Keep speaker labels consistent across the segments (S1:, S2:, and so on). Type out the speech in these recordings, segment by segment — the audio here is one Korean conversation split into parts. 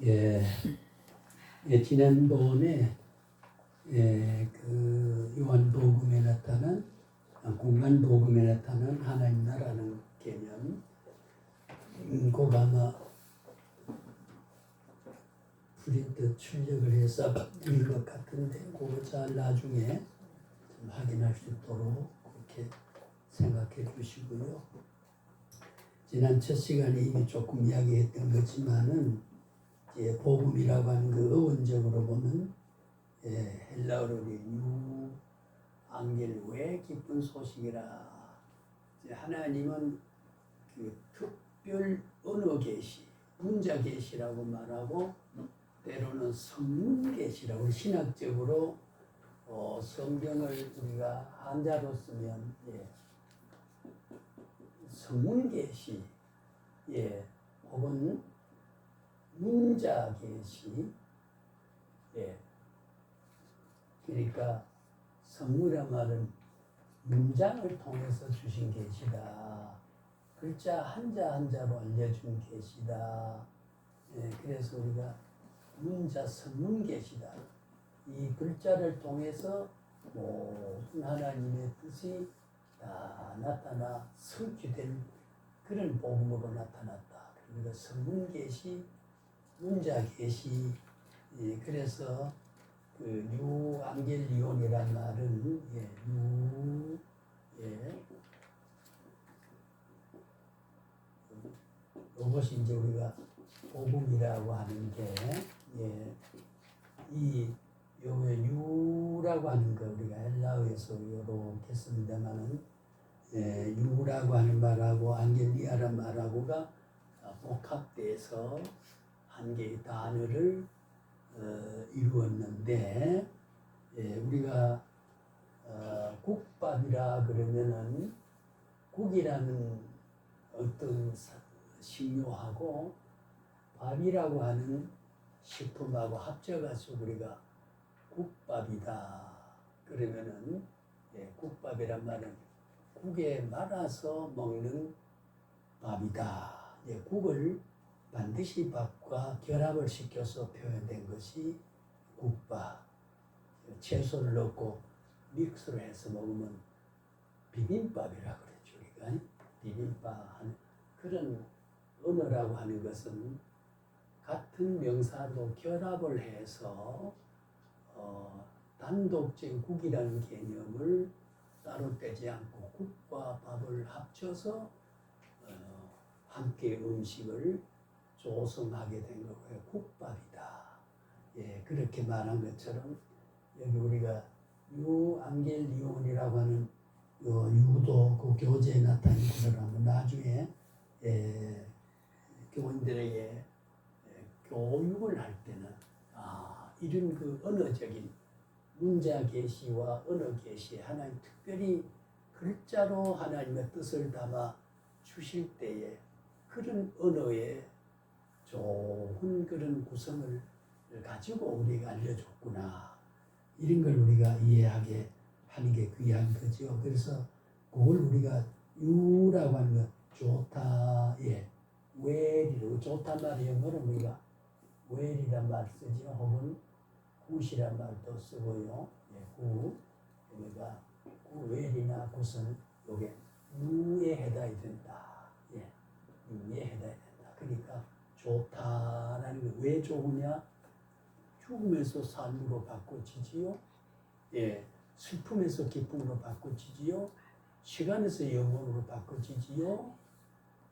S1: 예, 지난번에 그 요한복음에 나타난 공간복음에 나타난 하나님 나라는 개념, 그거 아마 프린트 출력을 해서 드린 것 같은데 그거 잘 나중에 좀 확인할 수 있도록 그렇게 생각해 주시고요. 지난 첫 시간에 이미 조금 이야기했던 거지만은 복음이라고 하는 그 어원적으로 보면 헬라어로 뉴 앙겔 왜 기쁜 소식이라, 하나님은 그 특별 언어 계시, 문자 계시라고 말하고 때로는 성문 계시라고 신학적으로 성경을 우리가 한자로 쓰면 성문 계시, 혹은 문자 계시, 그러니까 성문이란 말은 문장을 통해서 주신 계시다. 글자 한자 한자로 알려준 계시다. 그래서 우리가 문자 성문 계시다. 이 글자를 통해서 모든 하나님의 뜻이 다 나타나 성취된 그런 복음으로 나타났다. 그러니까 성문 계시, 문자 계시. 그래서 그 유앙겔리온이란 말은 이것이 이제 우리가 복음이라고 하는 게 이 유라고 하는 거 우리가 헬라어에서 이렇게 씁니다만은 유라고 하는 말하고 앙겔리아란 말하고가 복합돼서 한 개의 단어를 이루었는데, 우리가 국밥이라 그러면은 국이라는 어떤 식료하고 밥이라고 하는 식품하고 합쳐가지고 우리가 국밥이다 그러면은 국밥이란 말은 국에 말아서 먹는 밥이다. 국을 반드시 밥과 결합을 시켜서 표현된 것이 국밥. 채소를 넣고 믹스를 해서 먹으면 비빔밥이라고 그랬죠. 우리가 비빔밥 하는 그런 언어라고 하는 것은 같은 명사로 결합을 해서 단독적인 국이라는 개념을 따로 빼지 않고 국과 밥을 합쳐서 함께 음식을 조성하게 된 거고요. 국밥이다. 그렇게 말한 것처럼 여기 우리가 유앙겔리온이라고 하는 유도 그 교재에 나타난 것을 하면 나중에 교인들에게 교육을 할 때는 이런 그 언어적인 문자 계시와 언어 계시, 하나님 특별히 글자로 하나님의 뜻을 담아 주실 때에 그런 언어에 좋은 그런 구성을 가지고 우리가 알려줬구나. 이런 걸 우리가 이해하게 하는 게 귀한 거죠. 그래서 그걸 우리가 유라고 하는 거 좋다, 웰이라고 좋다 말이 영어로 우리가 웰이란 말 쓰지요. 혹은 굿이란 말도 쓰고요. 굿, 우리가 웰이나 굿은 요게 유에 해당이 된다. 유에 해당이 된다. 그러니까 좋다라는 게 왜 좋으냐? 죽음에서 삶으로 바꿔지지요. 슬픔에서 기쁨으로 바꿔지지요. 시간에서 영원으로 바꿔지지요.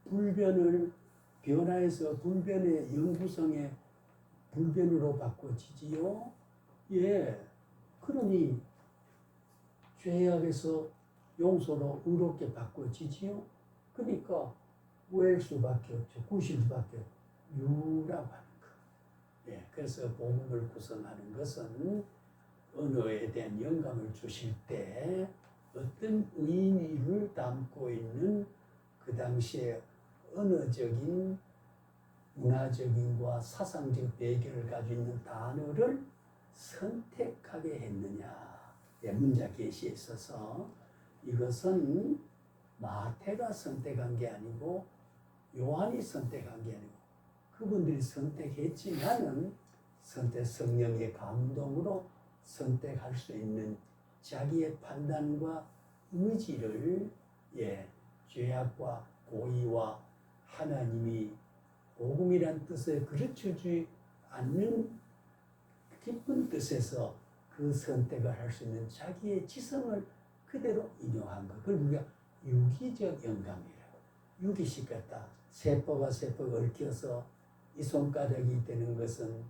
S1: 불변을 변화해서 불변의 영구성의 불변으로 바꿔지지요. 그러니 죄악에서 용서로 의롭게 바꿔지지요. 그러니까 웰 수밖에 없죠. 구실 수밖에 없죠. 유라고 하는 거. 그래서 복음을 구성하는 것은 언어에 대한 영감을 주실 때 어떤 의미를 담고 있는 그 당시에 언어적인 문화적인과 사상적 배경을 가지고 있는 단어를 선택하게 했느냐. 문자 계시에 있어서 이것은 마태가 선택한 게 아니고 요한이 선택한 게 아니고 그분들이 선택했지만은 성령의 감동으로 선택할 수 있는 자기의 판단과 의지를 죄악과 고의와 하나님이 복음이란 뜻에 그르쳐주지 않는 깊은 뜻에서 그 선택을 할 수 있는 자기의 지성을 그대로 인용한 것. 그걸 우리가 유기적 영감이라고. 유기시켰다. 세포가 세포가 얽혀서 이 손가락이 되는 것은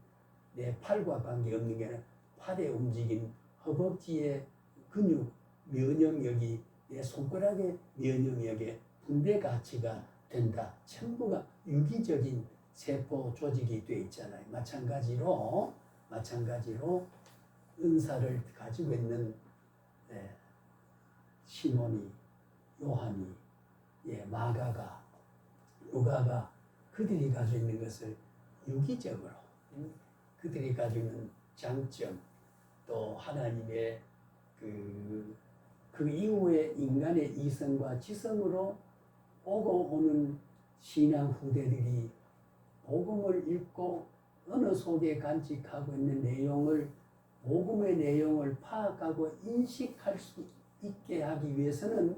S1: 내 팔과 관계없는 게 아니라 팔의 움직임, 허벅지의 근육, 면역력이 내 손가락의 면역력에 분배 가치가 된다. 전부가 유기적인 세포 조직이 되어 있잖아요. 마찬가지로 은사를 가지고 있는 시몬이, 요한이, 마가가, 루가가 그들이 가지고 있는 것을 유기적으로 그들이 가지고 있는 장점 또 하나님의 그 이후에 인간의 이성과 지성으로 오고 오는 신앙 후대들이 복음을 읽고 언어 속에 간직하고 있는 내용을 복음의 내용을 파악하고 인식할 수 있게 하기 위해서는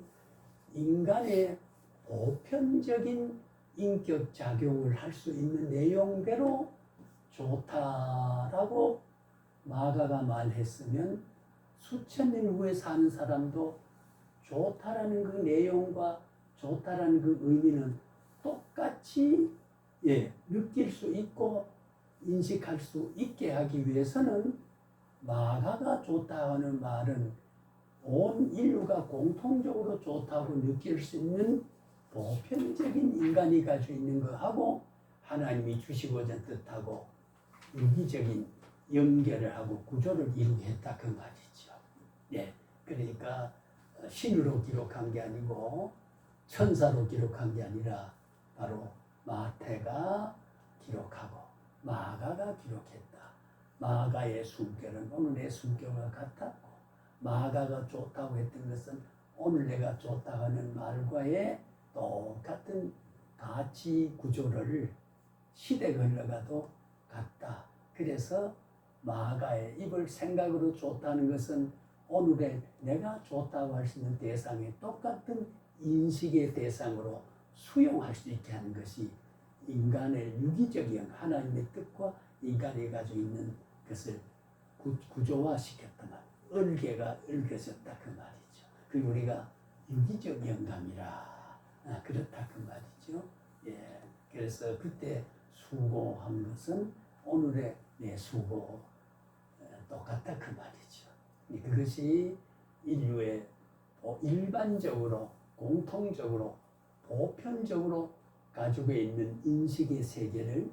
S1: 인간의 보편적인 인격 작용을 할 수 있는 내용대로 좋다라고 마가가 말했으면 수천 년 후에 사는 사람도 좋다라는 그 내용과 좋다라는 그 의미는 똑같이 느낄 수 있고 인식할 수 있게 하기 위해서는 마가가 좋다고 하는 말은 온 인류가 공통적으로 좋다고 느낄 수 있는 보편적인 인간이 가지고 있는 것하고 하나님이 주시고자 뜻하고 유기적인 연결을 하고 구조를 이루게 했다 그 말이죠. 그러니까 신으로 기록한 게 아니고 천사로 기록한 게 아니라 바로 마태가 기록하고 마가가 기록했다. 마가의 숨결은 오늘 내 숨결과 같았고 마가가 좋다고 했던 것은 오늘 내가 좋다고 하는 말과의 똑같은 가치 구조를 시대가 흘러가도 같다. 그래서 마가의 입을 생각으로 좋다는 것은 오늘의 내가 좋다고 할 수 있는 대상의 똑같은 인식의 대상으로 수용할 수 있게 하는 것이 인간의 유기적인 하나님의 뜻과 인간이 가지고 있는 것을 구조화시켰다만 얼개가 얽혀졌다 그 말이죠. 그리고 우리가 유기적 영감이라 그렇다 그 말이죠. 그래서 그때 수고한 것은 오늘의 내 수고 똑같다 그 말이죠. 그것이 인류의 일반적으로 공통적으로 보편적으로 가지고 있는 인식의 세계를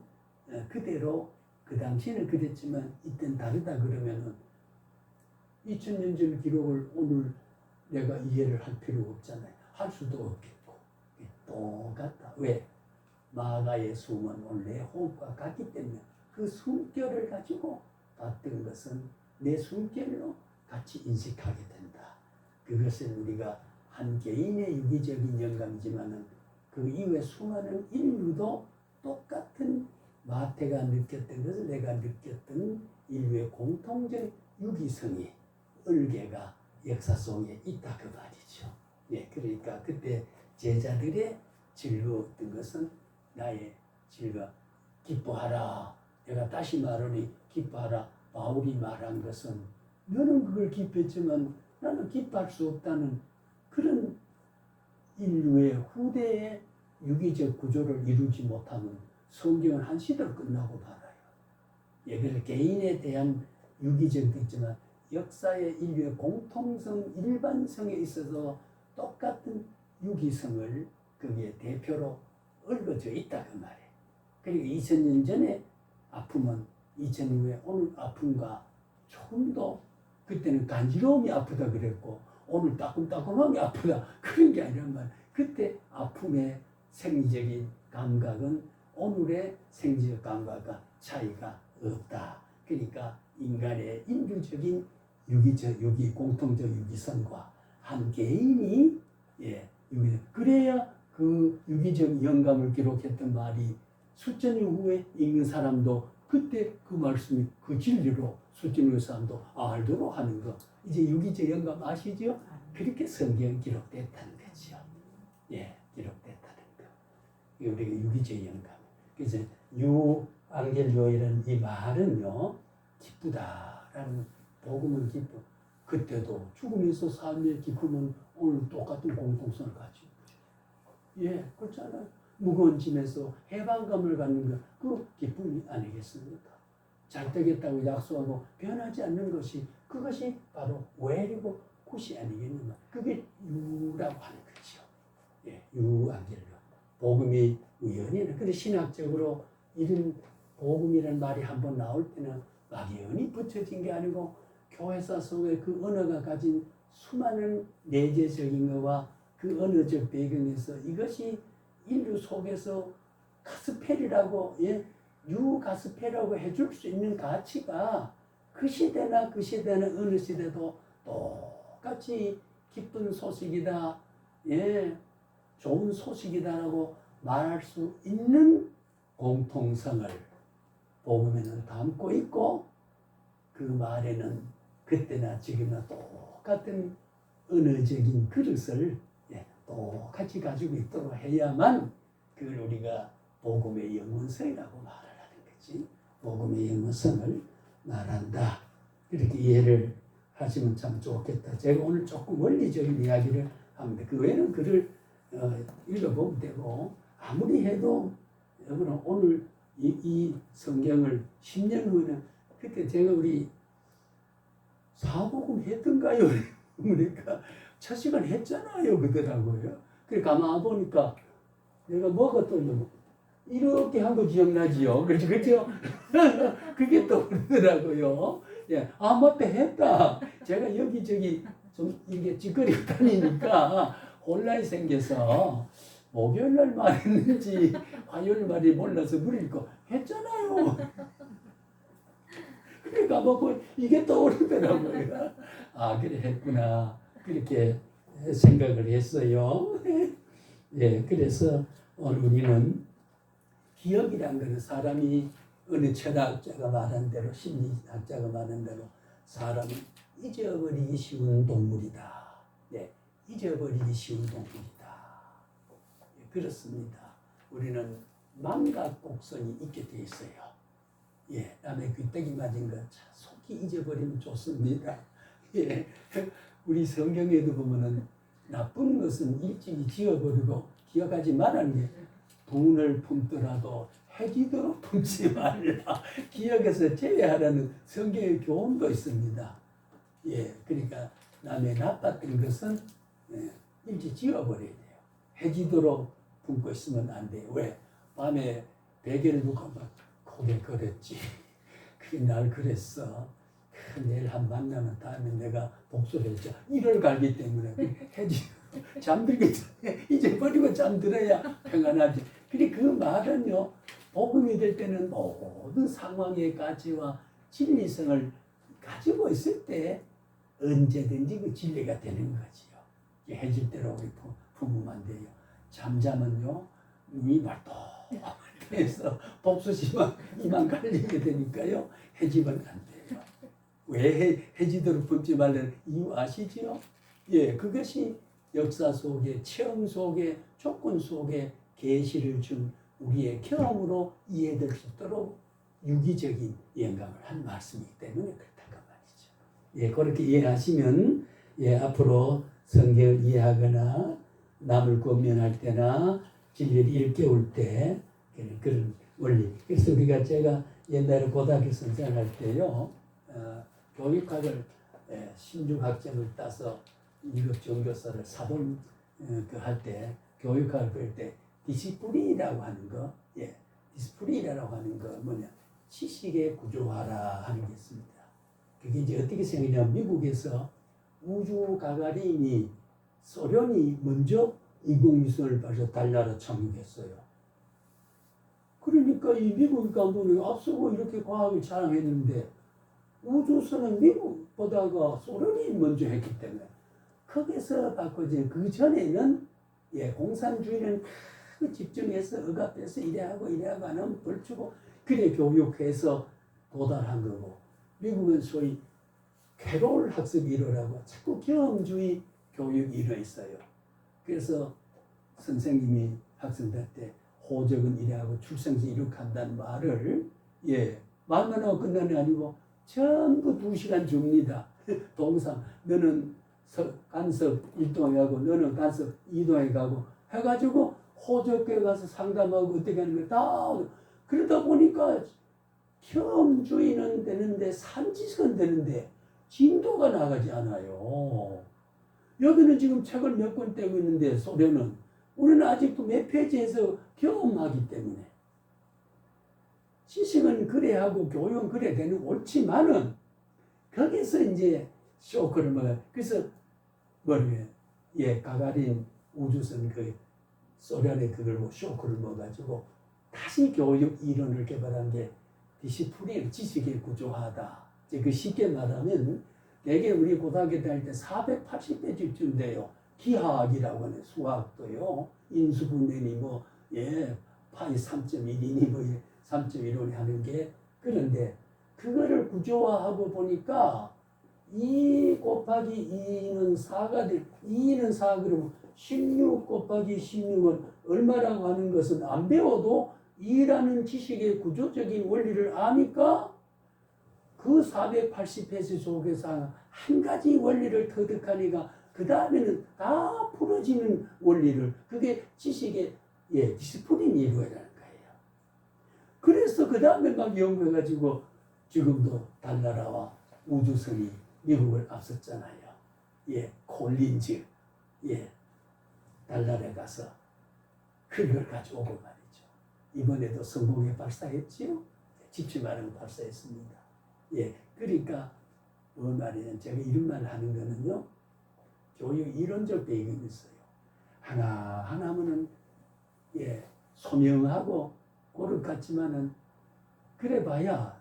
S1: 그대로 그 당시에는 그랬지만 이때는 다르다 그러면은 2000년 전 기록을 오늘 내가 이해를 할 필요가 없잖아요. 할 수도 없겠고 똑같다. 왜? 마가의 숨은 오늘 내 호흡과 같기 때문에 그 숨결을 가지고 봤던 것은 내 숨결로 같이 인식하게 된다. 그것은 우리가 한 개인의 유기적인 영감이지만은 그 이후에 수많은 인류도 똑같은 마태가 느꼈던 것을 내가 느꼈던 인류의 공통적 유기성이 얼개가 역사 속에 있다 그 말이죠. 그러니까 그때 제자들의 즐거웠던 것은 나의 즐거 기뻐하라. 내가 다시 말하니 기뻐하라. 바울이 말한 것은 너는 그걸 기뻐했지만 나는 기뻐할 수 없다는 그런 인류의 후대의 유기적 구조를 이루지 못하면 성경은 한 시대로 끝나고 말아요. 그래서 개인에 대한 유기적도 있지만 역사의 인류의 공통성, 일반성에 있어서 똑같은 유기성을 거기에 대표로 얽어져 있다 그 말이에요. 그리고 2000년 전에 아픔은 2000년 후에 오늘 아픔과 조금도 그때는 간지러움이 아프다 그랬고 오늘 따끔따끔함이 아프다 그런 게 아니란 말. 그때 아픔의 생리적인 감각은 오늘의 생리적 감각과 차이가 없다. 그러니까 인간의 인류적인 유기 공통적 유기성과 한 개인이 유기적 그래야 그 유기적 영감을 기록했던 말이 수천 년 후에 읽는 사람도 그때 그 말씀이 그 진리로 수천 년 사람도 알도록 하는 거. 이제 유기적 영감 아시죠? 그렇게 성경 기록됐다는 거죠. 예, 기록됐다는 거. 이게 우리가 유기적 영감. 그래서 유앙겔료이라는 이 말은요, 기쁘다라는, 복음은 기쁨. 그때도 죽으면서 삶의 기쁨은 오늘 똑같은 공통성을 가지고 있죠. 예, 그렇잖아요. 무거운 짐에서 해방감을 갖는 것, 그 기쁨이 아니겠습니까? 잘 되겠다고 약속하고 변하지 않는 것이, 그것이 바로 오해이고 굿이 아니겠느냐. 그게 유라고 하는 거죠. 예, 유앙겔료. 복음이 우연히, 근데 신학적으로 이런 복음이라는 말이 한번 나올 때는 막연히 붙여진 게 아니고 교회사 속에 그 언어가 가진 수많은 내재적인 것과 그 언어적 배경에서 이것이 인류 속에서 가스펠이라고, 예, 유가스펠이라고 해줄 수 있는 가치가 그 시대나 그 시대는 어느 시대도 똑같이 기쁜 소식이다, 예, 좋은 소식이다라고 말할 수 있는 공통성을 복음에는 담고 있고, 그 말에는 그때나 지금이나 똑같은 언어적인 그릇을, 예, 똑같이 가지고 있도록 해야만 그걸 우리가 복음의 영원성이라고 말을 하는 거지. 복음의 영원성을 말한다. 이렇게 이해를 하시면 참 좋겠다. 제가 오늘 조금 원리적인 이야기를 합니다. 그 외에는 글을 읽어보면 되고, 아무리 해도 여러분 오늘 이 성경을 10년 후에는, 그때 제가 우리 사복음 했던가요? 그러니까 첫 시간 했잖아요 그러더라고요. 그래 가만 보니까 내가 먹었던 이렇게 한 거 기억나지요? 그렇죠? 그게 또 그러더라고요. 예, 아 맞다 했다. 제가 여기저기 좀 이게 찌그리고 다니니까 혼란이 생겨서 목요일 날 말했는지 화요일 말이 몰라서 그러니까 했잖아요. 그러니까 뭐 이게 떠오르더라고요. 아 그래 했구나. 그렇게 생각을 했어요. 예, 그래서 오늘 우리는 기억이란 것은 사람이 어느 철학자가 말한 대로, 심리학자가 말한 대로 사람은 잊어버리기 쉬운 동물이다. 네, 잊어버리기 쉬운 동물이다. 예, 그렇습니다. 우리는 망각곡선이 있게 돼 있어요. 예, 남의 귀때기 맞은 거 속히 잊어버리면 좋습니다. 예, 우리 성경에도 보면은 나쁜 것은 일찍이 지워버리고 기억하지 말라는 게, 돈을 품더라도 해지도록 품지 말라. 기억에서 제외하라는 성경의 교훈도 있습니다. 예, 그러니까 남의 나빴던 것은, 예, 일찍 지워버려야 돼요. 해지도록 품고 있으면 안 돼요. 왜? 밤에 베개를 놓고 막 고개 걸었지. 그게 날 그랬어. 내일 한 만나면 다음에 내가 복수를 했죠. 이를 갈기 때문에 해지 잠들기 전에 이제 버리고 잠들어야 평안하지. 근데 그 말은요, 복음이 될 때는 모든 상황의 가치와 진리성을 가지고 있을 때 언제든지 그 진리가 되는 거지요. 해질 대로 우리 품으면 돼요. 잠자면요, 눈이 말똥해서 복수심만 이만 갈리게 되니까요, 해지면 안 돼요. 왜 해지도록 품지 말라는 이유 아시지요? 예, 그것이 역사 속에, 체험 속에, 조건 속에 계시를 준 우리의 경험으로 이해될 수 있도록 유기적인 영감을 한 말씀이기 때문에 그렇다고 말이죠. 예, 그렇게 이해하시면, 예, 앞으로 성경을 이해하거나 남을 권면할 때나 진리를 일깨울 때 그런 원리. 그래서 우리가 제가 옛날에 고등학교 선생할 때요, 교육학을 신중학점을 따서 1급 전교서를 사본 그 할 때, 교육학을 배울 때 디시플린이라고 하는 거, 예, 디시플린이라고 하는 거 뭐냐, 지식의 구조화라 하는 게 있습니다. 그게 이제 어떻게 생기냐면, 미국에서 우주 가가린이, 소련이 먼저 인공위성을 발사 달나라 착륙했어요. 그러니까 이 미국 감독이 앞서고 이렇게 과학을 자랑했는데, 우주선은 미국보다가 소련이 먼저 했기 때문에 거기서 바꿔진, 그 전에는, 예, 공산주의는 자꾸 집중해서 억압해서 이래하고 이래하고 안 하면 벌 주고 그래 교육해서 도달한 거고 미국은 소위 캐롤 학습 이론이라고 자꾸 경험주의 교육이 이루어있어요. 그래서 선생님이 학생들한테 호적은 이래하고 출생시 이렇게 한다는 말을 말만 하고 끝나는 게 아니고 전부 2시간 줍니다. 동상 너는 간섭 1동에 가고 너는 간섭 2동에 가고 해가지고 호적교에 가서 상담하고 어떻게 하는 거 다 그러다 보니까 경험주의는 되는데 산지식은 되는데 진도가 나가지 않아요. 여기는 지금 책을 몇 권 떼고 있는데 소련은 우리는 아직도 몇 페이지에서 경험하기 때문에 지식은 그래 하고 교육은 그래 되는 옳지만은 거기서 이제 쇼크를 먹어요. 그래서 가가린 우주선 그 소련의 그걸 쇼크를 먹어가지고 다시 교육 이론을 개발한 게 디시플린 지식의 구조화다. 이제 그 쉽게 말하면 대개 우리 고등학교 다닐 때 480페이지쯤 돼요. 기하학이라고 하는 수학도요. 인수분해니 파이 3.1이니 3.15니 하는 게 그런데 그거를 구조화하고 보니까 2 곱하기 2는 4가 돼. 2는 4 그러면 16 곱하기 16은 얼마라고 하는 것은 안 배워도 2라는 지식의 구조적인 원리를 아니까 그 480페이지 속에서 한 가지 원리를 터득하니까 그 다음에는 다 풀어지는 원리를 그게 지식의 디스플린이 이루어지는 거예요. 그래서 그 다음에 막 연구해가지고 지금도 달나라와 우주선이 미국을 앞섰잖아요. 콜린즈 달나라에 가서 그걸 가져오고 말이죠. 이번에도 성공에 발사했지요. 집중하는 발사했습니다. 그러니까 뭔 말이냐 제가 이런 말 하는 거는요. 교육 이론적 배경이 있어요. 하나하나면은 소명하고 고를 같지만은 그래봐야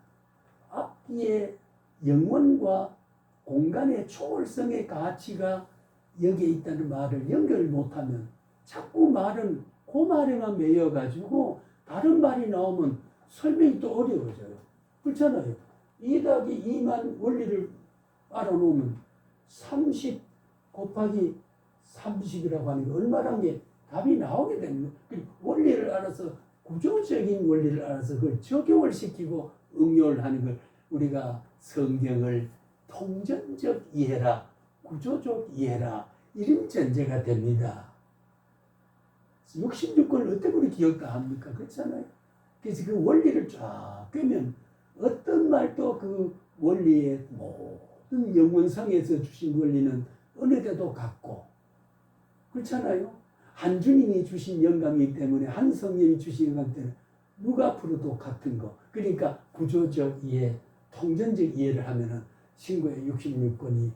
S1: 앞뒤의 영혼과 공간의 초월성의 가치가 여기에 있다는 말을 연결을 못하면 자꾸 말은 그 말에만 매여가지고 다른 말이 나오면 설명이 또 어려워져요. 그렇잖아요. 2 더하기 2만 원리를 알아놓으면 30 곱하기 30이라고 하는 게 얼마란 게 답이 나오게 되는 거예요. 원리를 알아서 구조적인 원리를 알아서 그걸 적용을 시키고 응용을 하는 걸 우리가 성경을 통전적 이해라, 구조적 이해라 이런 전제가 됩니다. 66권을 어떻게 우리 기억 다 합니까? 그렇잖아요. 그래서 그 원리를 쫙 꿰면 어떤 말도 그 원리의 모든 영원성에서 주신 원리는 어느 데도 같고 그렇잖아요. 한 주님이 주신 영감이기 때문에 한 성령이 주신 영감 때문에 누가 앞으로도 같은 거. 그러니까 구조적 이해, 통전적 이해를 하면은 신구의 66권이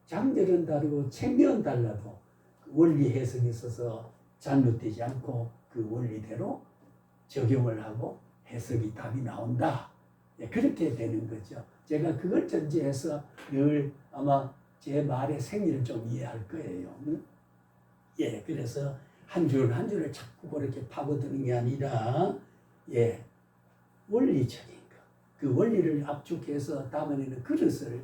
S1: 장절은 다르고 책면은 달라도 원리 해석에 있어서 잘못되지 않고 그 원리대로 적용을 하고 해석이 답이 나온다. 그렇게 되는 거죠. 제가 그걸 전제해서 늘 아마 제 말의 생리를 좀 이해할 거예요. 그래서 한 줄 한 줄을 자꾸 그렇게 파고드는 게 아니라 원리적인 거. 그 원리를 압축해서 담아내는 그릇을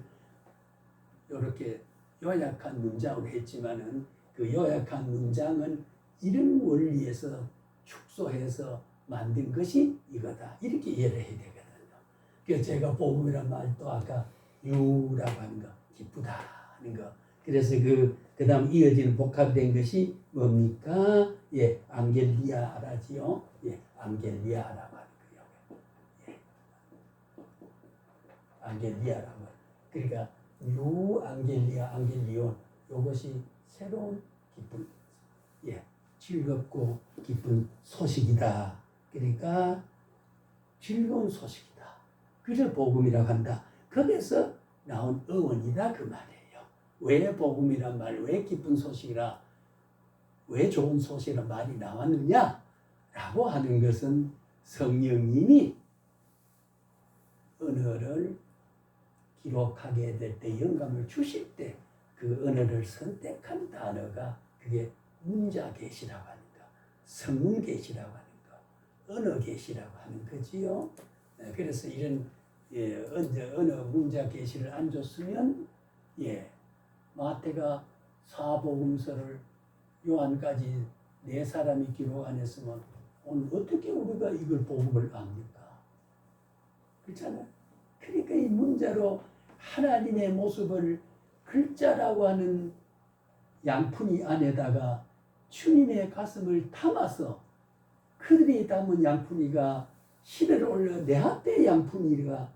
S1: 이렇게 요약한 문장으로 했지만은 그 요약한 문장은 이런 원리에서 축소해서 만든 것이 이거다. 이렇게 이해를 해야 되거든요. 그래서 제가 복음이란 말도 아까 유라고 하는 거, 기쁘다 하는 거. 그래서 그 다음 이어지는 복합된 것이 뭡니까? 안겔리아라지요. 안겔리아라고 하는 거예요. 안겔리아라고. 그러니까 안겔리아, 안겔리온 이것이 새로운 기쁜 즐겁고 기쁜 소식이다. 그러니까 즐거운 소식이다. 그래서 복음이라고 한다. 거기서 나온 어원이다 그 말이에요. 왜 복음이란 말, 왜 기쁜 소식이라, 왜 좋은 소식이란 말이 나왔느냐라고 하는 것은 성령님이 언어를 기록하게 될 때 영감을 주실 때 그 언어를 선택한 단어가 그게 문자 계시라고 합니다. 성문 계시라고 하는 거, 언어 계시라고 하는 거지요. 그래서 이런 어느 문자 계시를 안 줬으면 마태가 사복음서를 요한까지 네 사람이 기록 안 했으면 오늘 어떻게 우리가 이걸 복음을 압니까? 그렇잖아요. 그러니까 이 문자로 하나님의 모습을 글자라고 하는 양푼이 안에다가 주님의 가슴을 담아서 그들이 담은 양푼이가 실을 올려 내 앞에 양푼이가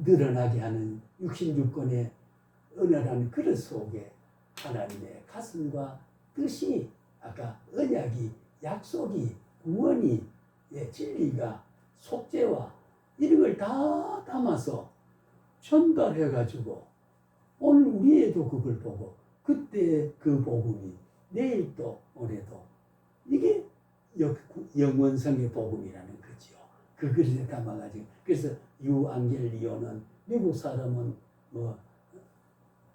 S1: 늘어나게 하는 66권의 언어라는 그릇 속에 하나님의 가슴과 뜻이 아까 언약이 약속이 구원이 진리가 속죄와 이런 걸 다 담아서 전달해가지고 오늘 우리에도 그걸 보고 그때 그 복음이 내일 또 올해도 이게 영원성의 복음이라는 거지요. 그 그릇에 담아가지고 그래서 유앙겔리오는 미국 사람은 뭐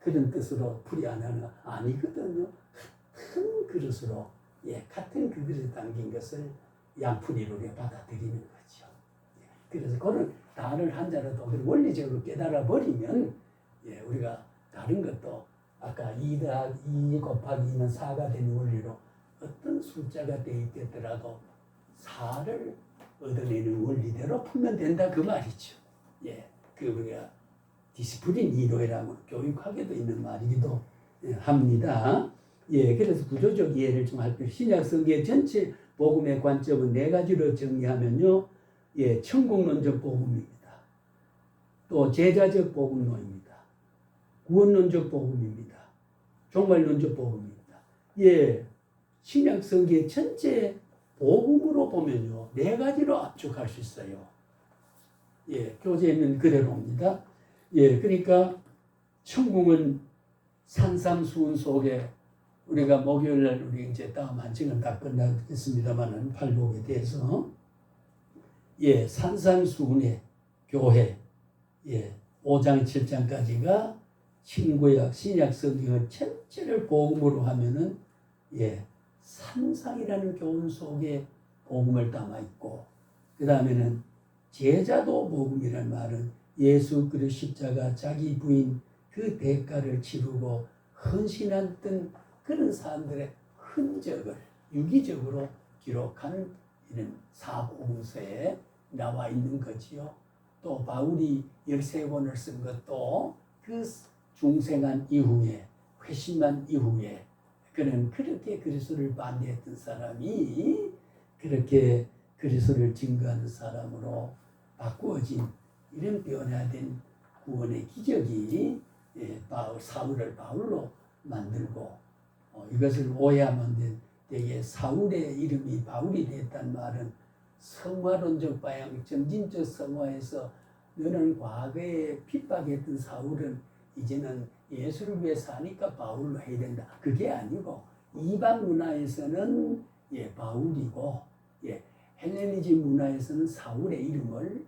S1: 그런 뜻으로 풀이 안 하는 아니거든요. 같은 그릇으로 같은 그 그릇에 담긴 것을 양푼이로 받아들이는 거죠. 그래서 그런 단어를 한자라도 원리적으로 깨달아 버리면 우리가 다른 것도 아까 2 곱하기 2는 4가 되는 원리로 어떤 숫자가 되어 있겠더라도 4를 얻어내는 원리대로 풀면 된다 그 말이죠. 그 우리가 디스플린 이론이라고 교육학에도 있는 말이기도 합니다. 그래서 구조적 이해를 좀 할게요. 신약 성경 전체 복음의 관점은 네 가지로 정리하면요. 천국론적 복음입니다. 또 제자적 복음론입니다. 구원론적 복음입니다. 종말론적 복음입니다. 신약 성경 전체 복음으로 보면요. 네 가지로 압축할 수 있어요. 교재에는 그대로입니다. 그러니까 천국은 산삼수훈 속에 우리가 목요일날 우리 이제 다음 한증은 다 끝나겠습니다만은 팔복에 대해서 산삼수훈의 교회 5장 7장까지가 신구약 신약 성경을 전체를 복음으로 하면은 산상이라는 교훈 속에 복음을 담아 있고 그 다음에는 제자도 복음이라는 말은 예수 그리스도 십자가 자기 부인 그 대가를 치르고 헌신했던 그런 사람들의 흔적을 유기적으로 기록하는 이런 사복음서에 나와 있는 거지요. 또 바울이 13권을 쓴 것도 그 중생한 이후에 회심한 이후에 그는 그렇게 그리스도를 반대했던 사람이 그렇게 그리스도를 증거하는 사람으로 바꾸어진 이런 변화된 구원의 기적이 사울을 바울로 만들고 이것을 오해하면 되게 사울의 이름이 바울이 됐다는 말은 성화론적 방향 점진적 성화에서 너는 과거에 핍박했던 사울은 이제는 예수를 위해 사니까 바울로 해야 된다. 그게 아니고 이방 문화에서는 바울이고 헬레니즘 문화에서는 사울의 이름을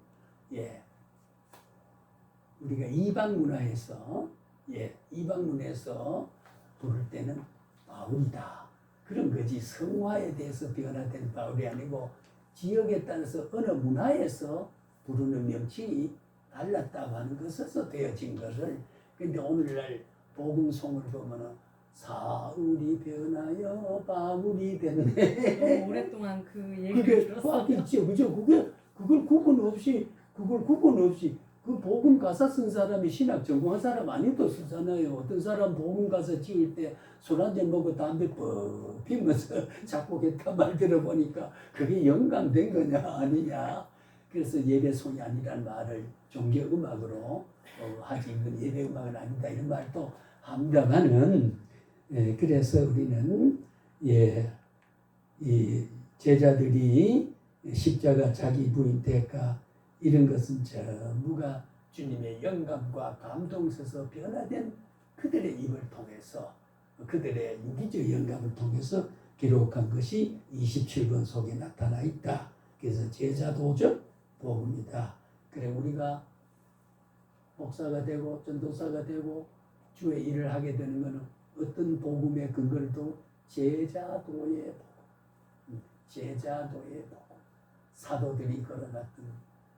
S1: 우리가 이방 문화에서 부를 때는 바울이다. 그런 거지 성화에 대해서 변화된 바울이 아니고 지역에 따라서 어느 문화에서 부르는 명칭이 달랐다고 하는 것에서 되어진 것을 근데 오늘날 복음송을 보면은 사울이 변하여 바울이 됐네.
S2: 오랫동안 그 얘기를
S1: 그게
S2: 들었어요.
S1: 있죠, 그죠? 그걸 구분 없이 그 복음 가사 쓴 사람이 신학 전공한 사람 아니도 쓰잖아요. 어떤 사람 복음 가사 지을 때 술 한잔 먹고 담배 뻑 피면서 작곡했다 말 들어보니까 그게 영감된 거냐 아니냐. 그래서 예배송이 아니란 말을 종교음악으로 하지 이건 예배음악은 아니다 이런 말도 합니다만은 그래서 우리는 이 제자들이 십자가 자기 부인 대가 이런 것은 전부가 주님의 영감과 감동서서 변화된 그들의 입을 통해서 그들의 유기적 영감을 통해서 기록한 것이 27권 속에 나타나 있다. 그래서 제자도적 복음이다. 그래 우리가 목사가 되고 전도사가 되고 주의 일을 하게 되는 것은 어떤 복음의 근거를 두 제자도의 복음. 제자도의 복음, 사도들이 걸어갔던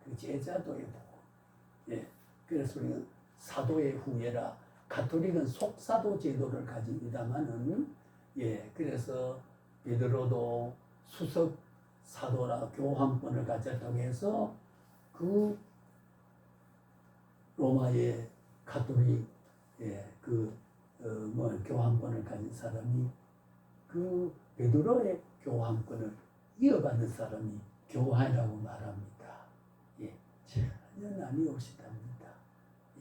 S1: 그 제자도의 복음. 예, 그래서 우리는 사도의 후예라. 가톨릭은 속사도 제도를 가집니다만은, 예, 그래서 베드로도 수석 사도라 교황권을 가졌다고 해서 그 로마의 가톨릭, 예, 교황권을 가진 사람이 그 베드로의 교황권을 이어받는 사람이 교황이라고 말합니다. 예, 전혀 아니올시답니다.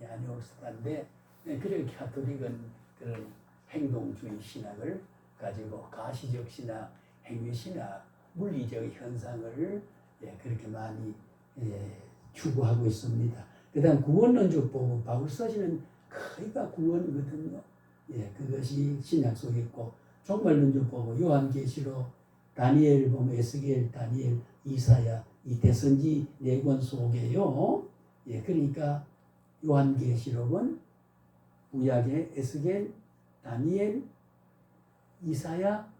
S1: 예, 아니올시다인데, 예, 그래 가톨릭은 그런 행동주의 신학을 가지고 가시적 신학, 행위 신학, 물리적 현상을, 예, 그렇게 많이, 예, 추구하고 있습니다. 그다음 구원론적 보고 바울 서신은 거의가 구원이거든요. 예, 그것이 신약 속에 있고, 종말론적 보고 요한계시록, 다니엘 보면 에스겔, 다니엘, 이사야, 이 대선지 4권 속에요. 예, 그러니까 요한계시록은 구약의 에스겔, 다니엘, 이사야,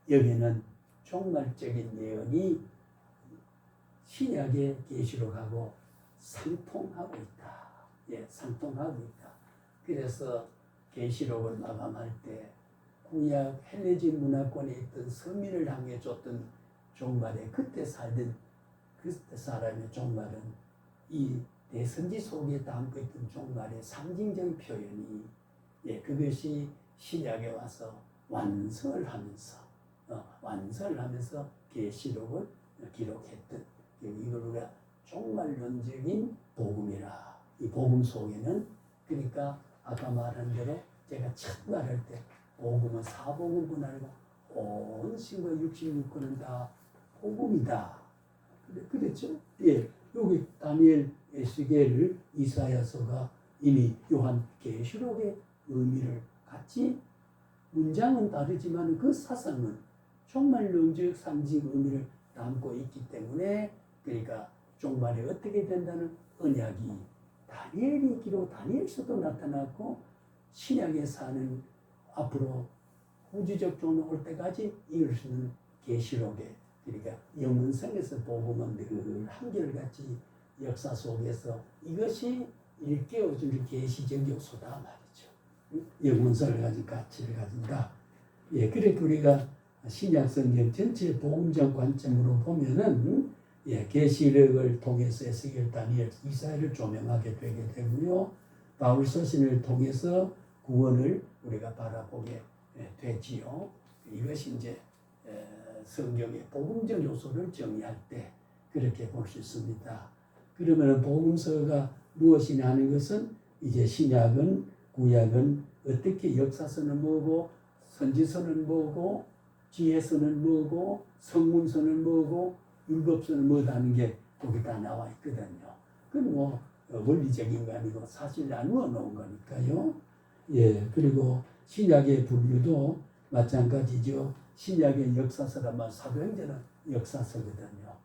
S1: 여기는 종말적인 내용이 신약의 계시록하고 상통하고 있다. 예, 상통하고 있다. 그래서 계시록을 마감할 때 구약 헬레진 문화권에 있던 서민을 향해 줬던 종말에 그때 살던 그때 사람의 종말은 이 대선지 속에 담고 있던 종말의 상징적 표현이, 예, 그것이 신약에 와서 완성을 하면서 계시록을 기록했던, 이걸 우리가 종말론적인 복음이라. 이 복음 속에는, 그러니까 아까 말한 대로 제가 첫 말할 때 복음은 사복음뿐 아니고 온 신과 66권은 다 복음이다. 그랬죠? 예, 여기 다니엘, 에스겔, 이사야서가 이미 요한 계시록의 의미를 같이, 문장은 다르지만 그 사상은 종말론적 상징 의미를 담고 있기 때문에, 그러니까 종말에 어떻게 된다는 언약이 다니엘이 기록, 다니엘서도 나타났고, 신약에 사는 앞으로 우주적 종말 올 때까지 이룰 수 있는 계시록에, 그러니까 영문성에서 복음은 늘 한결같이 역사 속에서 이것이 일깨워주는 계시적 요소다 말이죠. 영문성을 가진 가치를 가진다. 예, 그래 우리가 신약 성경 전체 복음적 관점으로 보면은, 예, 계시록을 통해서 에스겔, 다니엘, 이사야를 조명하게 되게 되고요. 바울 서신을 통해서 구원을 우리가 바라보게 되지요. 이것이 이제 성경의 복음적 요소를 정의할 때 그렇게 볼 수 있습니다. 그러면 복음서가 무엇이냐 하는 것은, 이제 신약은, 구약은 어떻게, 역사서는 뭐고, 선지서는 뭐고, 지혜서는 뭐고, 성문서는 뭐고, 율법서는 뭐다 하는 게 거기 다 나와 있거든요. 그건 뭐 원리적인 거 아니고 사실 나누어 놓은 거니까요. 예, 그리고 신약의 분류도 마찬가지죠. 신약의 역사서라면 사도행전은 역사서거든요.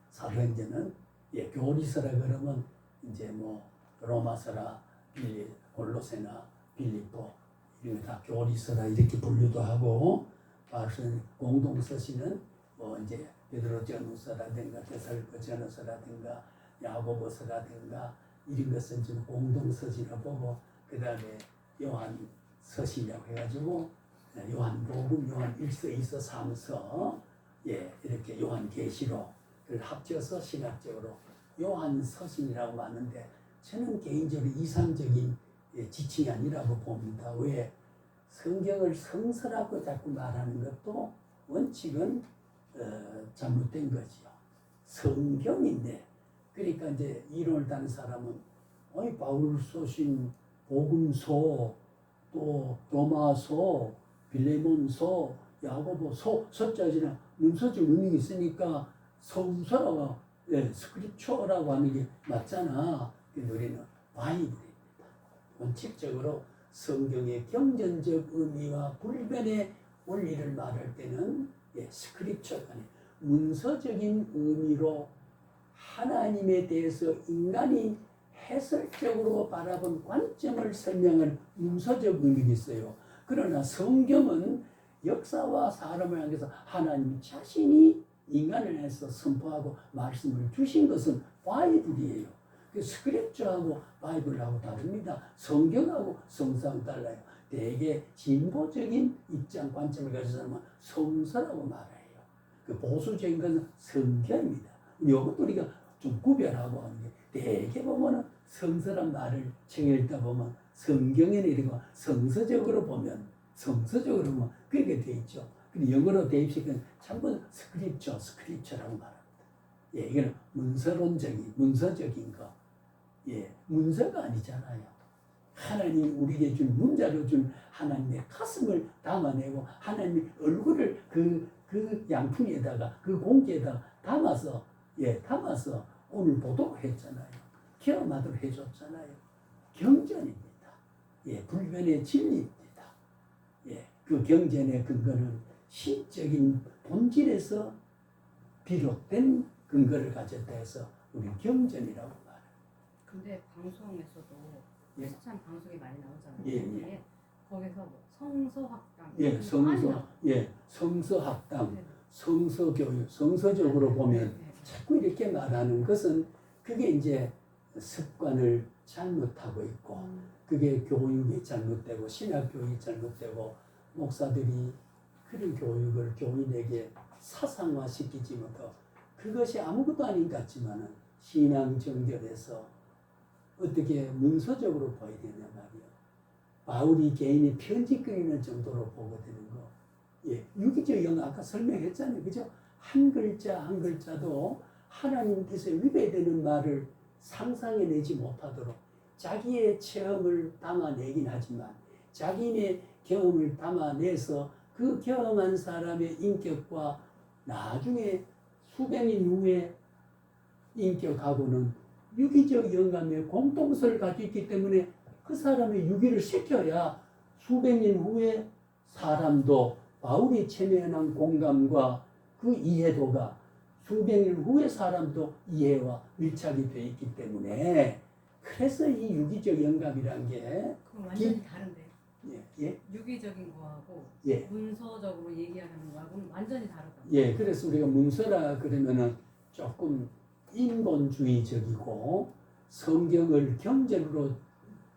S1: 사도행전은, 예, 교리서라 그러면 이제 뭐 로마서나 골로새나 빌립보 이런 다 교리서라 이렇게 분류도 하고, 공동서신은 뭐 이제 베드로 전후서라든가 데살로니가 전후서라든가 야고보서라든가 이런 것은 좀 공동서신을 보고, 그 다음에 요한 서신이라고 해가지고 요한복음, 요한 1서, 2서, 3서, 예, 이렇게 요한 계시록을 합쳐서 신학적으로 요한 서신이라고 하는데, 저는 개인적으로 이상적인 지칭이 아니라고 봅니다. 왜? 성경을 성서라고 자꾸 말하는 것도 원칙은 잘못된 거지요. 성경인데, 그러니까 이제 이론을 다는 사람은 바울 서신, 복음서, 또 로마서, 빌레몬서, 야고보서, 서자지나 문서적 의미가 있으니까 서구서라고, 예, 스크립처라고 하는 게 맞잖아. 우리는 바이블입니다. 원칙적으로 성경의 경전적 의미와 불변의 원리를 말할 때는, 예, 스크립처가 아니에요. 문서적인 의미로 하나님에 대해서 인간이 해설적으로 바라본 관점을 설명한 문서적 의미가 있어요. 그러나 성경은 역사와 사람을 향해서 하나님 자신이 인간을 해서 선포하고 말씀을 주신 것은 바이블이에요. 그 스크립처하고 바이블하고 다릅니다. 성경하고 성서하고 달라요. 되게 진보적인 입장 관점을 가진 사람은 성서라고 말해요. 그 보수적인 것은 성경입니다. 이것도 우리가 좀 구별하고 하는 게 되게 보면은 성서란 말을 책 읽다 보면 성경에 내리고 성서적으로 보면 그렇게 돼 있죠. 근데 영어로 대입시키면 전부 스크립처라고 말합니다. 예, 이거는 문서적인 거. 예, 문서가 아니잖아요. 하나님 우리에게 준 문자로 준 하나님의 가슴을 담아내고 하나님의 얼굴을 그 양푼에다가 그 공기에다가 담아서 오늘 보도록 했잖아요. 경험하도록 해줬잖아요. 경전입니다. 예, 불변의 진리입니다. 예, 그 경전의 근거는 신적인 본질에서 비롯된 근거를 가졌다 해서 우리 경전이라고 말해요.
S2: 근데 방송에서도
S1: 예.
S2: 크리스찬 방송이 많이 나오잖아요.
S1: 예.
S2: 거기서 뭐 성서학당,
S1: 성서학당,
S2: 네.
S1: 성서교육, 성서적으로 보면
S2: 네.
S1: 자꾸 이렇게 말하는 것은 그게 이제 습관을 잘못하고 있고 그게 교육이 잘못되고 신학 교육이 잘못되고 목사들이 그런 교육을 교인에게 사상화시키지 못하고 그것이 아무것도 아닌 것 같지만은 신앙 정결에서 어떻게 문서적으로 보여야 되냐 말이에요. 바울이 개인이 편지 끄는 정도로 보게 되는 거. 예, 유기적 영어 아까 설명했잖아요. 그죠? 한 글자 한 글자도 하나님께서 위배되는 말을 상상해내지 못하도록 자기의 체험을 담아내긴 하지만 자기의 경험을 담아내서 그 경험한 사람의 인격과 나중에 수백 년 후에 인격하고는 유기적 영감의 공통성을 가지고 있기 때문에 그 사람의 유기를 시켜야 수백 년 후에 사람도 바울이 체면한 공감과 그 이해도가 수백 년 후에 사람도 이해와 밀착이 되어 있기 때문에 그래서 이 유기적 영감이란 게
S2: 그건 완전히 다른데.
S1: 예?
S2: 유기적인 거하고
S1: 예.
S2: 문서적으로 얘기하는 거하고는 완전히 다르다.
S1: 예, 그래서 우리가 문서라 그러면은 조금 인본주의적이고 성경을 경전으로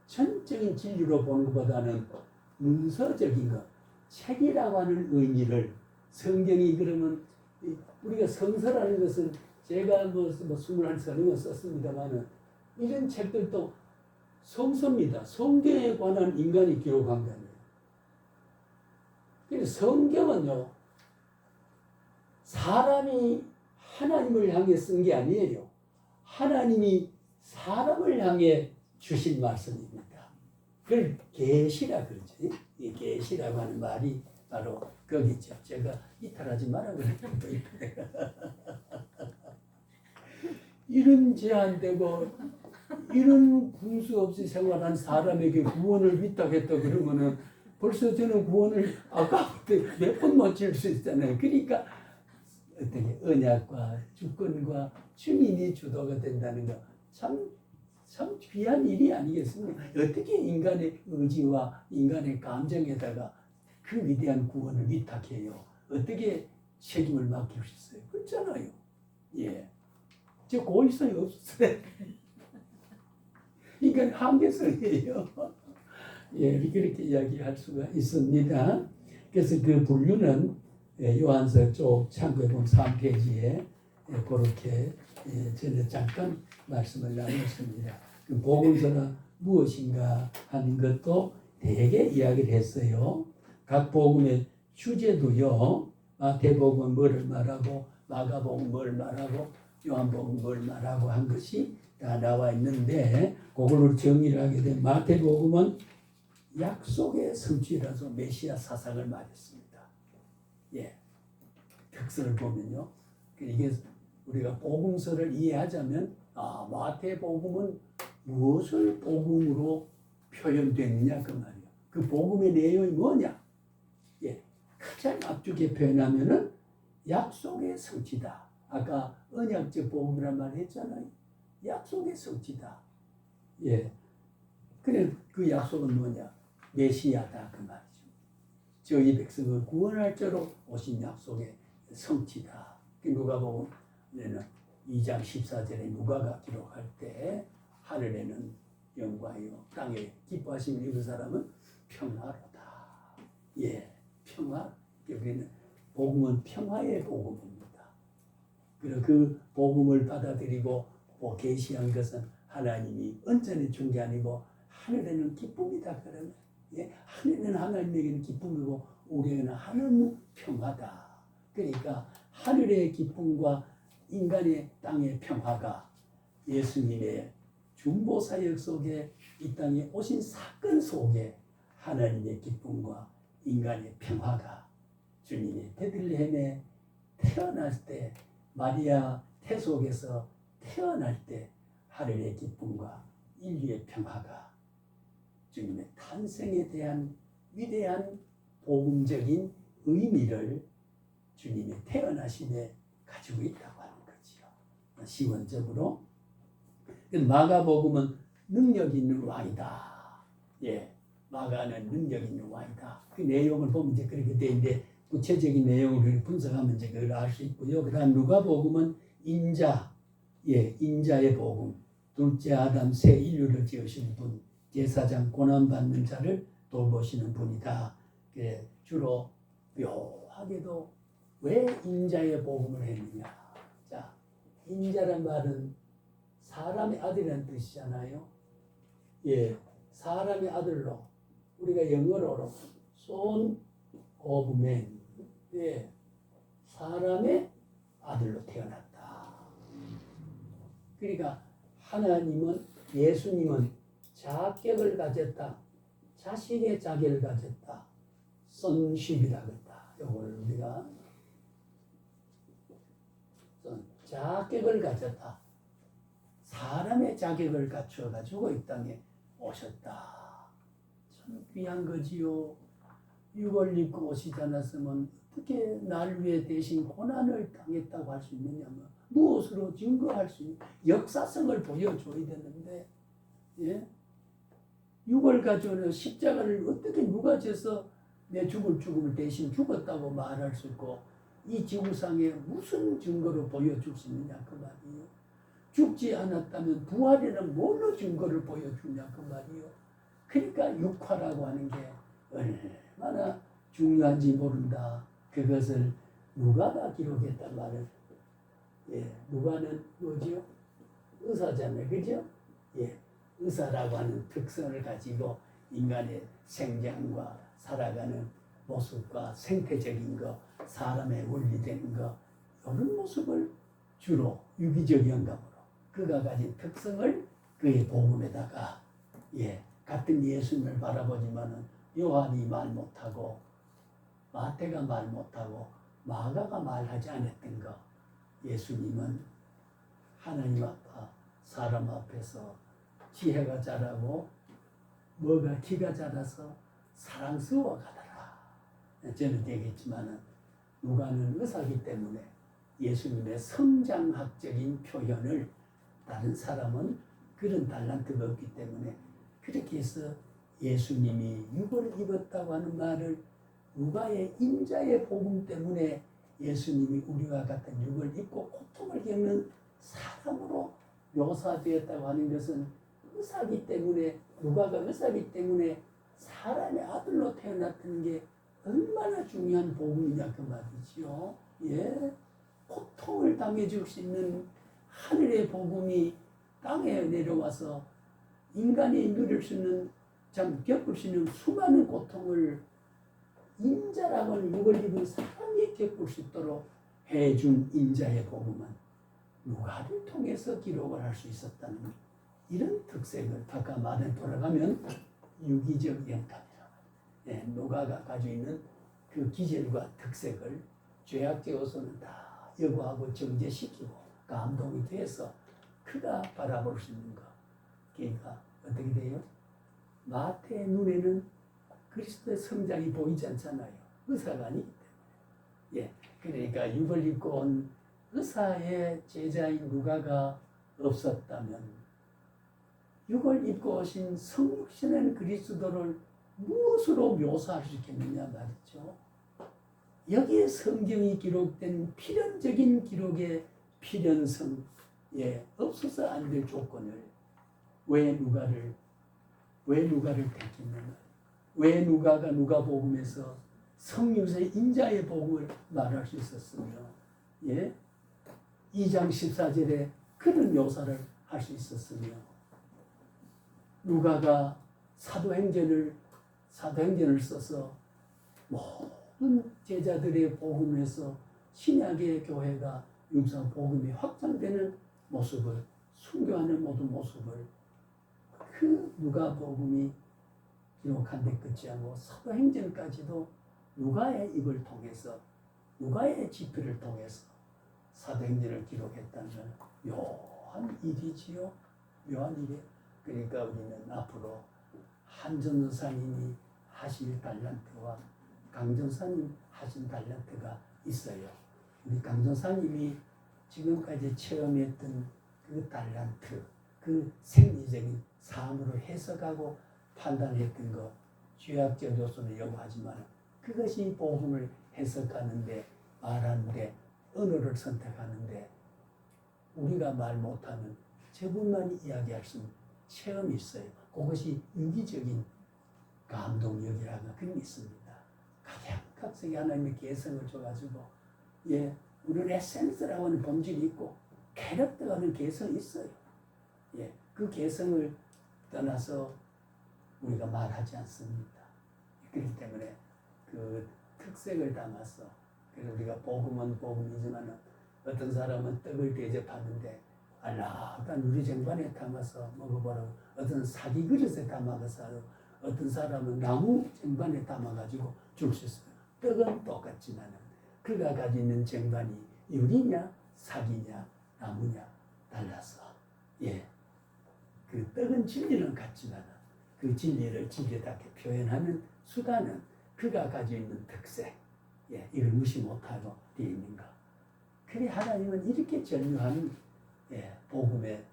S1: 전적인 진리로 보는 것보다는 문서적인 것, 책이라고 하는 의미를 성경이 그러면 우리가 성서라는 것은 제가 뭐 21서명을 썼습니다만은 이런 책들도 성서입니다. 성경에 관한 인간이 기록한 게 아니에요. 그래서 성경은요, 사람이 하나님을 향해 쓴 게 아니에요. 하나님이 사람을 향해 주신 말씀입니다. 그걸 계시라 그러지. 이 계시라고 하는 말이 바로 거기죠. 제가 이탈하지 마라 그랬는데 이런 제한되고 이런 군수 없이 생활한 사람에게 구원을 위탁했다 그러면은 벌써 저는 구원을 아까부터 몇 번 놓칠 수 있잖아요. 그러니까 어떻게 언약과 주권과 주민이 주도가 된다는 거 참 귀한 일이 아니겠습니까? 어떻게 인간의 의지와 인간의 감정에다가 그 위대한 구원을 위탁해요? 어떻게 책임을 맡길 수 있어요? 그렇잖아요. 예, 저 고의성이 없어요. 인간 한계성이에요. 예, 그렇게 이야기할 수가 있습니다. 그래서 그 분류는 요한서 쪽 참고해 보면 3페이지에 그렇게 전에 잠깐 말씀을 나눴습니다. 그 복음서는 무엇인가 하는 것도 되게 이야기를 했어요. 각 복음의 주제도요. 마태복음은 뭐를 말하고 마가복음은 뭘 말하고 요한복음은 뭘 말하고 한 것이 다 나와 있는데 그걸로 정리를 하게 되면 마태복음은 약속의 성취라서 메시아 사상을 말했습니다. 예, 특성을 보면요. 이게 우리가 복음서를 이해하자면 마태복음은 무엇을 복음으로 표현됐느냐 그 말이에요. 그 복음의 내용이 뭐냐? 예, 가장 앞쪽에 표현하면은 약속의 성취다. 아까 언약적 복음이란 말 했잖아요. 약속의 성취다. 예, 그래 그 약속은 뭐냐? 메시아다 그 말이죠. 저희 백성을 구원할 자로 오신 약속의 성취다. 누가복음 2장 14절에 누가가 기록할 때 하늘에는 영광이요 땅에 기뻐하심을 입은 사람은 평화로다. 예, 평화. 여기는 복음은 평화의 복음입니다. 그리고 그 복음을 받아들이고 계시한 것은 하나님이 언제나 준 게 아니고 하늘에는 기쁨이다. 그러면 예, 하늘에는 하나님에게는 기쁨이고 우리에게는 하늘은 평화다. 그러니까 하늘의 기쁨과 인간의 땅의 평화가 예수님의 중보 사역 속에 이 땅에 오신 사건 속에 하나님의 기쁨과 인간의 평화가 주님의 베들레헴에 태어날 때 마리아 태 속에서 태어날 때 하늘의 기쁨과 인류의 평화가 주님의 탄생에 대한 위대한 복음적인 의미를 주님의 태어나심에 가지고 있다고 하는 거지요. 시원적으로 마가복음은 능력 있는 왕이다. 예, 마가는 능력 있는 왕이다. 그 내용을 보면 이제 그렇게 되는데 구체적인 내용을 분석하면 이제 그걸 알 수 있고요. 그다음 누가복음은 인자, 예, 인자의 복음. 둘째 아담 새 인류를 지으신 분, 제사장 고난 받는 자를 돌보시는 분이다. 예, 주로 묘하게도 왜 인자의 복음을 했느냐? 자, 인자란 말은 사람의 아들이라는 뜻이잖아요. 예, 사람의 아들로 우리가 영어로 son of man, 예, 사람의 아들로 태어났다. 그러니까 하나님은 예수님은 자격을 가졌다. 자신의 자격을 가졌다. sonship이라 그랬다. 이걸 우리가 자격을 가졌다. 사람의 자격을 갖추어 가지고 이 땅에 오셨다. 참 귀한 거지요. 육을 입고 오시지 않았으면 어떻게 날 위해 대신 고난을 당했다고 할 수 있느냐면 무엇으로 증거할 수 있는 역사성을 보여줘야 되는데 예? 육을 가져오는 십자가를 어떻게 누가 져서 내 죽을 죽음을 대신 죽었다고 말할 수 있고 이 지구상에 무슨 증거로 보여줄 수 있느냐 그 말이에요. 죽지 않았다면 부활에는 뭘로 증거를 보여주냐 그 말이에요. 그러니까 육화라고 하는 게 얼마나 중요한지 모른다. 그것을 누가가 기록했단 말을. 예, 누가는 뭐지요? 의사잖아요, 그죠? 예, 의사라고 하는 특성을 가지고 인간의 생장과 살아가는 모습과 생태적인 것, 사람의 원리되는 것 이런 모습을 주로 유기적 영감으로 그가 가진 특성을 그의 복음에다가 예, 같은 예수님을 바라보지만은 요한이 말 못하고 마태가 말 못하고 마가가 말하지 않았던 것 예수님은 하나님 아빠 사람 앞에서 지혜가 자라고 뭐가 기가 자라서 사랑스러워 가더라. 저는 얘기했지만은 누가는 의사이기 때문에 예수님의 성장학적인 표현을 다른 사람은 그런 달란트가 없기 때문에 그렇게 해서 예수님이 육을 입었다고 하는 말을 누가의 인자의 복음 때문에 예수님이 우리와 같은 육을 입고 고통을 겪는 사람으로 묘사되었다고 하는 것은 의사이기 때문에 누가가 의사이기 때문에 사람의 아들로 태어났다는 게 얼마나 중요한 복음이냐 그 말이지요. 예, 고통을 당해줄 수 있는 하늘의 복음이 땅에 내려와서 인간이 누릴 수 있는 참 겪을 수 있는 수많은 고통을 인자라고 하는 육을 입은 사람이 겪을 수 있도록 해준 인자의 복음은 누가를 통해서 기록을 할 수 있었다는 이런 특색을 아까 말에 돌아가면 유기적 영감이라고 예, 누가가 가지고 있는 그 기질과 특색을 죄악적 요소는 다 여부하고 정제시키고 감동이 돼서 그가 바라볼 수 있는 것. 그러니까 어떻게 돼요? 마태의 눈에는 그리스도의 성장이 보이지 않잖아요. 의사가 아니기 때문에. 예, 그러니까 육을 입고 온 의사의 제자인 누가가 없었다면 육을 입고 오신 성육신한 그리스도를 무엇으로 묘사할 수 있겠느냐 말이죠. 여기에 성경이 기록된 필연적인 기록의 필연성, 없어서 안 될 조건을 왜 누가를 택했느냐? 왜 누가가 누가복음에서 성육세 인자의 복음을 말할 수 있었으며, 2장 14절에 그런 묘사를 할 수 있었으며, 누가가 사도행전을 써서 모든 제자들의 복음에서 신약의 교회가 육성 복음이 확장되는 모습을, 순교하는 모든 모습을 그 누가복음이 기록한 데 끝이 아니고 사도행전까지도 누가의 입을 통해서, 누가의 지표를 통해서 사도행전을 기록했다는 묘한 일이지요. 묘한 일이에요. 그러니까 우리는 앞으로 한 전도사님이 하실 달란트와 강 전사님 하신 달란트가 있어요. 우리 강 전사님이 지금까지 체험했던 그 달란트, 그 생리적인 삶으로 해석하고 판단했던 거, 죄악적 요소는 요구하지만 그것이 복음을 해석하는데, 말하는데, 언어를 선택하는데 우리가 말 못하는 저분만이 이야기할 수 있는 체험이 있어요. 그것이 유기적인 감동력이라는 그런 게 있습니다. 각각성이 하나님의 개성을 줘가지고, 우리는 에센스라고 하는 본질이 있고 캐릭터가 하는 개성이 있어요. 그 개성을 떠나서 우리가 말하지 않습니다. 그렇기 때문에 그 특색을 담아서, 그래서 우리가 복음은 복음이지만 어떤 사람은 떡을 대접하는데 알라한 우리 쟁반에 담아서 먹어보라고, 어떤 사기 그릇에 담아서, 어떤 사람은 나무 쟁반에 담아가지고 줄 수 있어요. 떡은 똑같지만 그가 가지고 있는 쟁반이 유리냐 사기냐 나무냐 달라서, 그 떡은 진리는 같지만 그 진리를 진리답게 표현하는 수단은 그가 가지고 있는 특색, 이걸 무시 못하고 되어 있는가. 그래 하나님은 이렇게 전유한 복음의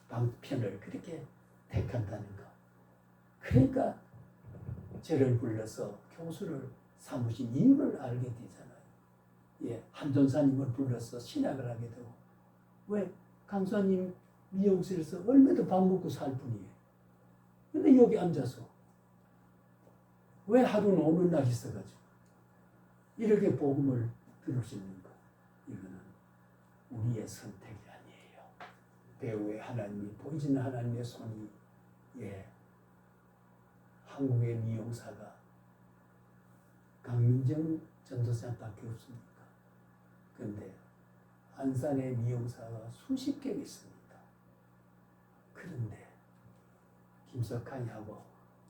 S1: 방편을 그렇게 택한다는 거. 그러니까 저를 불러서 교수를 삼으신 이유를 알게 되잖아요. 한전사님을 불러서 신학을 하게 되고, 왜 강사님 미용실에서 얼마도 밥 먹고 살 뿐이에요. 근데 여기 앉아서 왜 하루는 오는 날이 있어가지고 이렇게 복음을 들을 수 있는가? 이거는 우리의 선택이 아니에요. 배우의 하나님이, 보이지는 하나님의 손이, 한국의 미용사가 강민정 전도사밖에 없습니까? 그런데 안산의 미용사가 수십 개 있습니다. 그런데 김석환이하고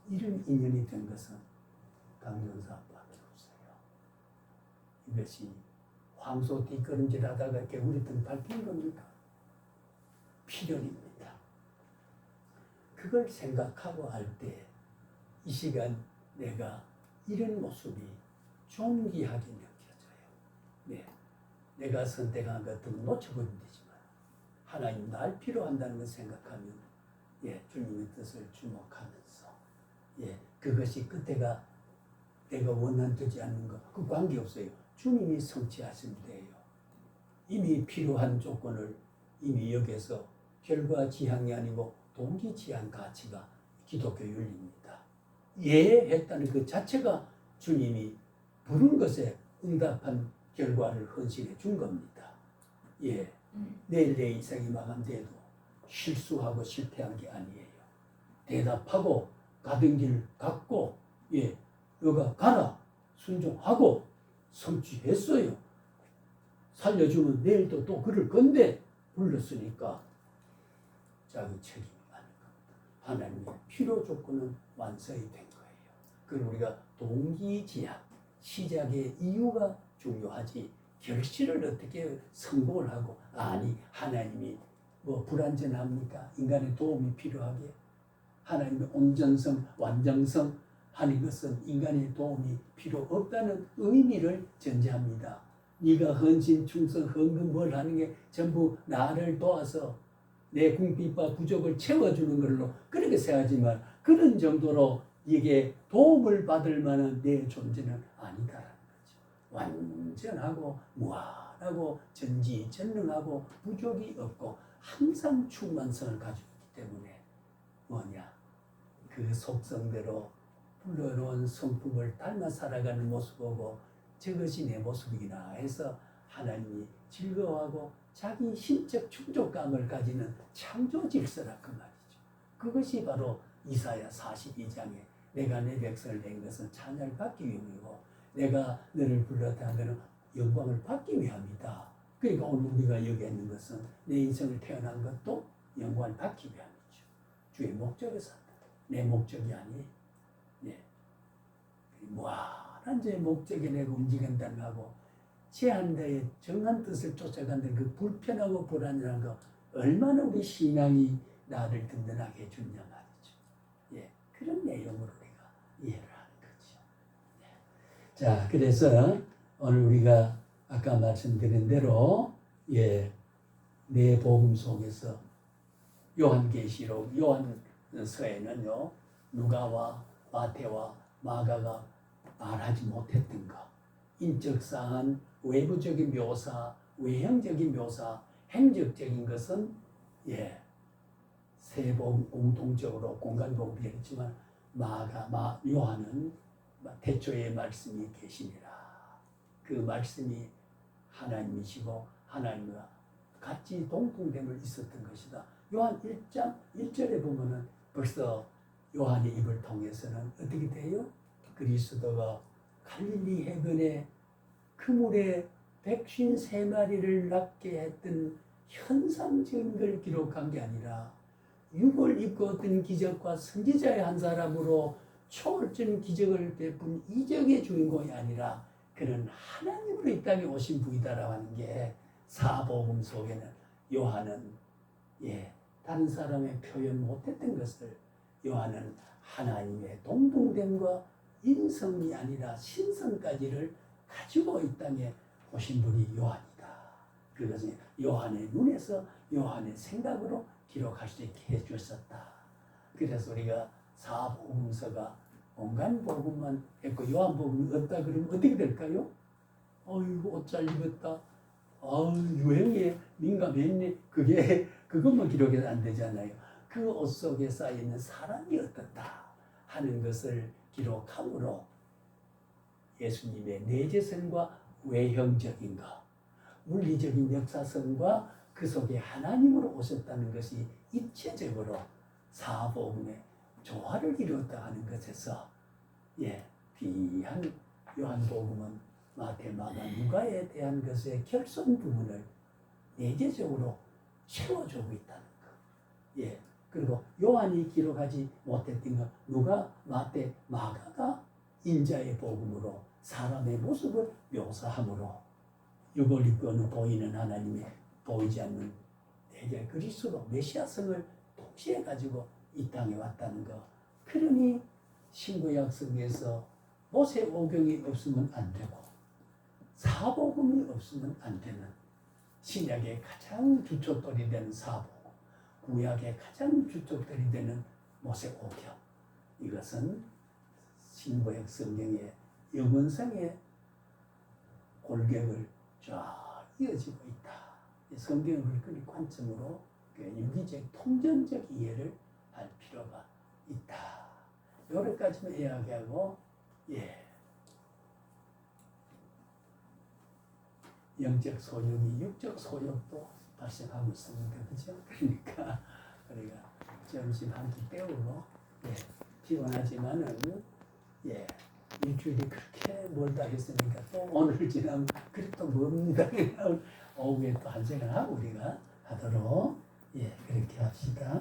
S1: 이런 인연이 된 것은 강전사밖에 없어요. 이것이 황소 뒷걸음질 하다가 개구리 등 밟힌 겁니다. 필연입니다. 그걸 생각하고 할 때 이 시간 내가 이런 모습이 존귀하게 느껴져요. 내가 선택한 것들은 놓쳐버리면 되지만 하나님 날 필요한다는 걸 생각하면 주님의 뜻을 주목하면서 그것이 그때가 내가 원한되지 않는 것, 그 관계없어요. 주님이 성취하시면 돼요. 이미 필요한 조건을 이미 여기서 결과 지향이 아니고 동기 지향 가치가 기독교 윤리입니다. 했다는 그 자체가 주님이 부른 것에 응답한 결과를 헌신해 준 겁니다. 내일 내 인생이 마감돼도 실수하고 실패한 게 아니에요. 대답하고 가던 길 갔고, 너가 가라 순종하고 성취했어요. 살려주면 내일도 또 그럴 건데 불렀으니까 자기 책임이 아닌 겁니다. 하나님의 필요 조건은 완성이 된 거예요. 그럼 우리가 동기지향, 시작의 이유가 중요하지, 결실을 어떻게 성공을 하고, 아니 하나님이 불완전합니까? 인간의 도움이 필요하게 하나님의 온전성, 완전성 하는 것은 인간의 도움이 필요 없다는 의미를 전제합니다. 네가 헌신, 충성, 헌금 뭘 하는 게 전부 나를 도와서 내 궁핍과 부족을 채워주는 걸로 그렇게 생각하지만, 그런 정도로 이게 도움을 받을 만한 내 존재는 아니다라는 거죠. 완전하고 무한하고 전지전능하고 부족이 없고 항상 충만성을 가지고 있기 때문에 뭐냐? 그 속성대로 불러놓은 성품을 닮아 살아가는 모습 보고 저것이 내 모습이구나 해서 하나님이 즐거워하고 자기 신적 충족감을 가지는 창조 질서라 그 말이죠. 그것이 바로 이사야 42장에 내가 내 백성을 낸 것은 찬양을 받기 위함이고 내가 너를 불렀다 하는 영광을 받기 위함이다. 그러니까 오늘 우리가 여기 있는 것은 내 인생을 태어난 것도 영광을 받기 위함이죠. 주의 목적에 산다. 내 목적이 아니. 네. 무한한 제 목적에 내가 움직인다는 하고 제한대의 정한 뜻을 쫓아간다는 그 불편하고 불안한 거 얼마나 우리 신앙이 나를 든든하게 해주냐 말이죠. 예, 그런 내용으로 우리가 이해를 하는 거죠. 예. 자, 그래서 오늘 우리가 아까 말씀드린 대로 내 복음 속에서 요한계시록 요한서에는요 누가와 마태와 마가가 말하지 못했던 것, 인적사항, 외부적인 묘사, 외형적인 묘사, 행적적인 것은 세 복음 공통적으로 공간복음이었지만 요한은 태초에 말씀이 계시니라. 그 말씀이 하나님이시고 하나님과 같이 동통됨을 있었던 것이다. 요한 1장 1절에 보면은 벌써 요한의 입을 통해서는 어떻게 돼요? 그리스도가 갈릴리 해변에 그물에 153마리를 낳게 했던 현상적인 걸 기록한 게 아니라 육을 입고 어떤 기적과 선지자의 한 사람으로 초월적인 기적을 베푼 이적의 주인공이 아니라 그는 하나님으로 이 땅에 오신 분이다라고 하는 게 사복음 속에는 요한은 다른 사람의 표현 못했던 것을 요한은 하나님의 동등됨과 인성이 아니라 신성까지를 가지고 이 땅에 오신 분이 요한이다. 그것은 요한의 눈에서 요한의 생각으로 기록할 수 있게 해주셨다. 그래서 우리가 사복음서가 온갖 복음만 했고 요한복음이 없다 그러면 어떻게 될까요? 어이구 옷 잘 입었다. 유행에 민감했네. 그것만 기록해서 안 되잖아요. 그 옷 속에 쌓여있는 사람이 어떻다 하는 것을 기록함으로 예수님의 내재성과 외형적인 것, 물리적인 역사성과 그 속에 하나님으로 오셨다는 것이 입체적으로 사복음의 조화를 이루었다 하는 것에서 귀한 요한복음은 마태, 마가, 누가에 대한 것의 결손 부분을 내재적으로 채워주고 있다는 것. 그리고 요한이 기록하지 못했던 것, 누가, 마태, 마가가 인자의 복음으로 사람의 모습을 묘사함으로 육을 입고는 보이는 하나님의 보이지 않는 대개 그리스도 메시아성을 동시에 가지고 이 땅에 왔다는 것. 그러니 신구약 성경에서 모세오경이 없으면 안 되고 사복음이 없으면 안 되는 신약의 가장 주춧돌이 되는 사복음, 구약의 가장 주춧돌이 되는 모세오경. 이것은 신구약 성경의 영원성의 골격을 쫙 이어지고 있다. 성경을 그 관점으로 유기적 통전적 이해를 할 필요가 있다. 여기까지만 이야기하고 영적 소욕이 육적 소욕도 발생하고 있습니다. 그죠? 그러니까 우리가 점심 한 끼 때우고 피곤하지만은 일주일이 그렇게 멀다 했으니까 또 오늘 지나면 그래 또 멉니다. 오후에 또 한 시간 하고 우리가 하도록 그렇게 합시다.